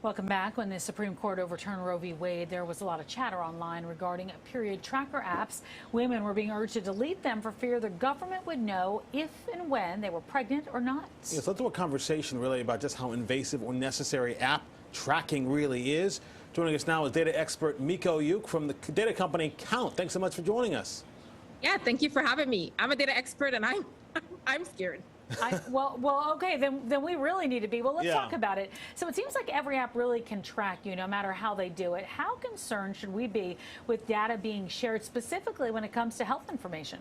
Welcome back. When the Supreme Court overturned Roe v. Wade, there was a lot of chatter online regarding period tracker apps. Women were being urged to delete them for fear the government would know if and when they were pregnant or not. Yes, let's do a conversation really about just how invasive or necessary app tracking really is. Joining us now is data expert Mico Yuk from the data company Count. Thanks so much for joining us. Yeah, thank you for having me. I'm a data expert and I'm scared. Well, okay, then we really need to be. Well, let's talk about it. So it seems like every app really can track you no matter how they do it. How concerned should we be with data being shared specifically when it comes to health information?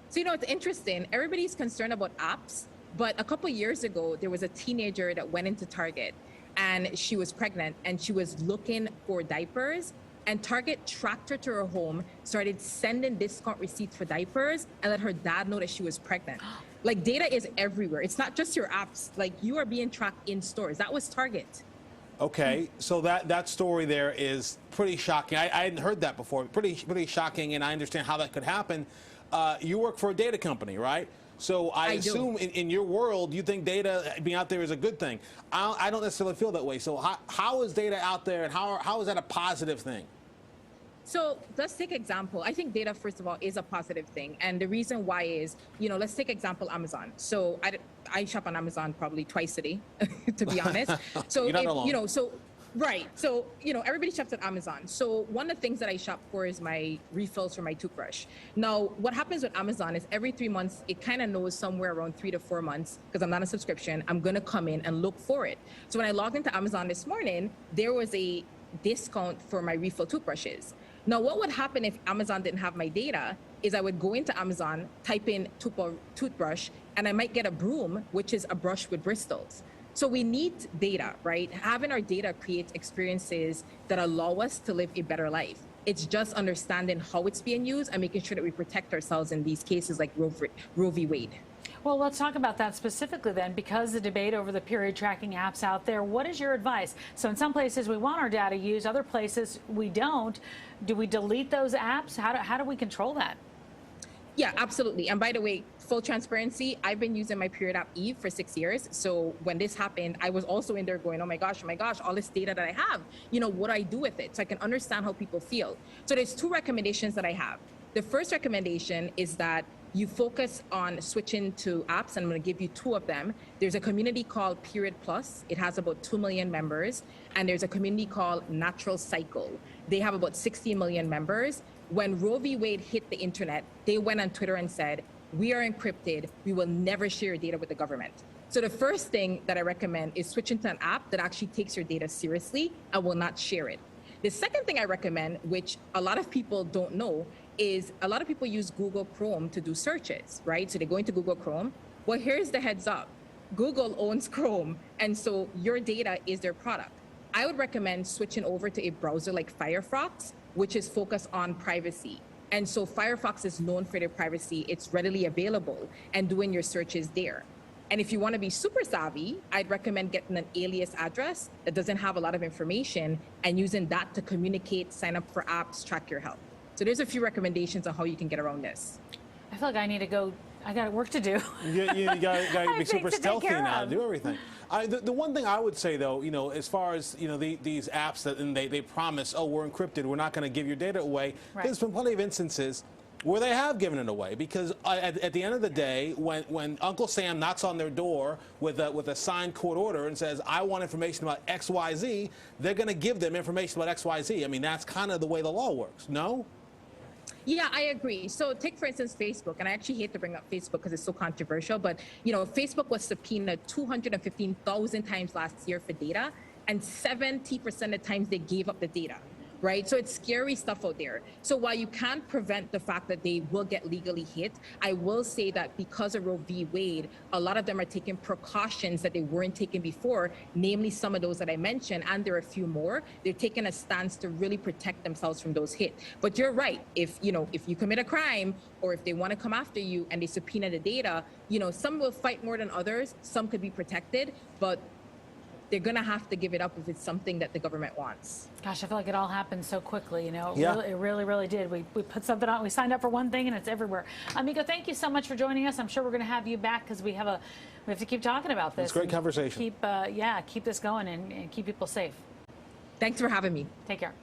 So, it's interesting. Everybody's concerned about apps, but a couple years ago, there was a teenager that went into Target and she was pregnant and she was looking for diapers. And Target tracked her to her home, started sending discount receipts for diapers, and let her dad know that she was pregnant. Like, data is everywhere. It's not just your apps. Like, you are being tracked in stores. That was Target. Okay, so that story there is pretty shocking. I hadn't heard that before. Pretty shocking, and I understand how that could happen. You work for a data company, right? So I assume in your world, you think data being out there is a good thing. I don't necessarily feel that way. So how is data out there, and how is that a positive thing? So let's take example. I think data, first of all, is a positive thing. And the reason why is, let's take example Amazon. So I shop on Amazon probably twice a day, to be honest. So, You're not alone. Right. So, everybody shops at Amazon. So one of the things that I shop for is my refills for my toothbrush. Now, what happens with Amazon is every 3 months, it kind of knows somewhere around 3 to 4 months, because I'm not a subscription, I'm going to come in and look for it. So when I logged into Amazon this morning, there was a discount for my refill toothbrushes. Now, what would happen if Amazon didn't have my data is I would go into Amazon, type in toothbrush, and I might get a broom, which is a brush with bristles. So we need data, right? Having our data creates experiences that allow us to live a better life. It's just understanding how it's being used and making sure that we protect ourselves in these cases like Roe v. Wade. Well, let's talk about that specifically then, because the debate over the period tracking apps out there. What is your advice? So in some places we want our data used, other places we don't. Do we delete those apps? How do we control that? Yeah, absolutely. And by the way, full transparency, I've been using my period app Eve for 6 years. So when this happened, I was also in there going, oh my gosh, all this data that I have, what do I do with it? So I can understand how people feel. So there's 2 recommendations that I have. The first recommendation is that you focus on switching to apps, and I'm going to give you 2 of them. There's a community called Period Plus. It has about 2 million members. And there's a community called Natural Cycle. They have about 60 million members. When Roe v. Wade hit the internet, they went on Twitter and said, we are encrypted. We will never share your data with the government. So the first thing that I recommend is switching to an app that actually takes your data seriously and will not share it. The second thing I recommend, which a lot of people don't know, is a lot of people use Google Chrome to do searches, right? So they go into Google Chrome. Well, here's the heads up. Google owns Chrome, and so your data is their product. I would recommend switching over to a browser like Firefox, which is focused on privacy. And so Firefox is known for their privacy. It's readily available and doing your searches there. And if you want to be super savvy, I'd recommend getting an alias address that doesn't have a lot of information and using that to communicate, sign up for apps, track your health. So there's a few recommendations on how you can get around this. I feel like I need to go. I got work to do. You got to be super stealthy now, do everything. The one thing I would say, though, as far as, these apps that they promise, oh, we're encrypted, we're not going to give your data away. Right. There's been plenty of instances where they have given it away, because at the end of the day, when Uncle Sam knocks on their door with a signed court order and says, I want information about XYZ, they're going to give them information about XYZ. I mean, that's kind of the way the law works, no? Yeah, I agree. So take, for instance, Facebook, and I actually hate to bring up Facebook because it's so controversial, but, Facebook was subpoenaed 215,000 times last year for data, and 70% of the times they gave up the data. Right? So it's scary stuff out there. So while you can't prevent the fact that they will get legally hit, I will say that because of Roe v. Wade, a lot of them are taking precautions that they weren't taking before, namely some of those that I mentioned, and there are a few more. They're taking a stance to really protect themselves from those hits. But you're right. If you commit a crime, or if they want to come after you and they subpoena the data, some will fight more than others. Some could be protected, but they're going to have to give it up if it's something that the government wants. Gosh, I feel like it all happened so quickly, you know. Yeah. It really did. We put something on, we signed up for one thing, and it's everywhere. Mico, thank you so much for joining us. I'm sure we're going to have you back because we have to keep talking about this. It's a great conversation. Keep this going and keep people safe. Thanks for having me. Take care.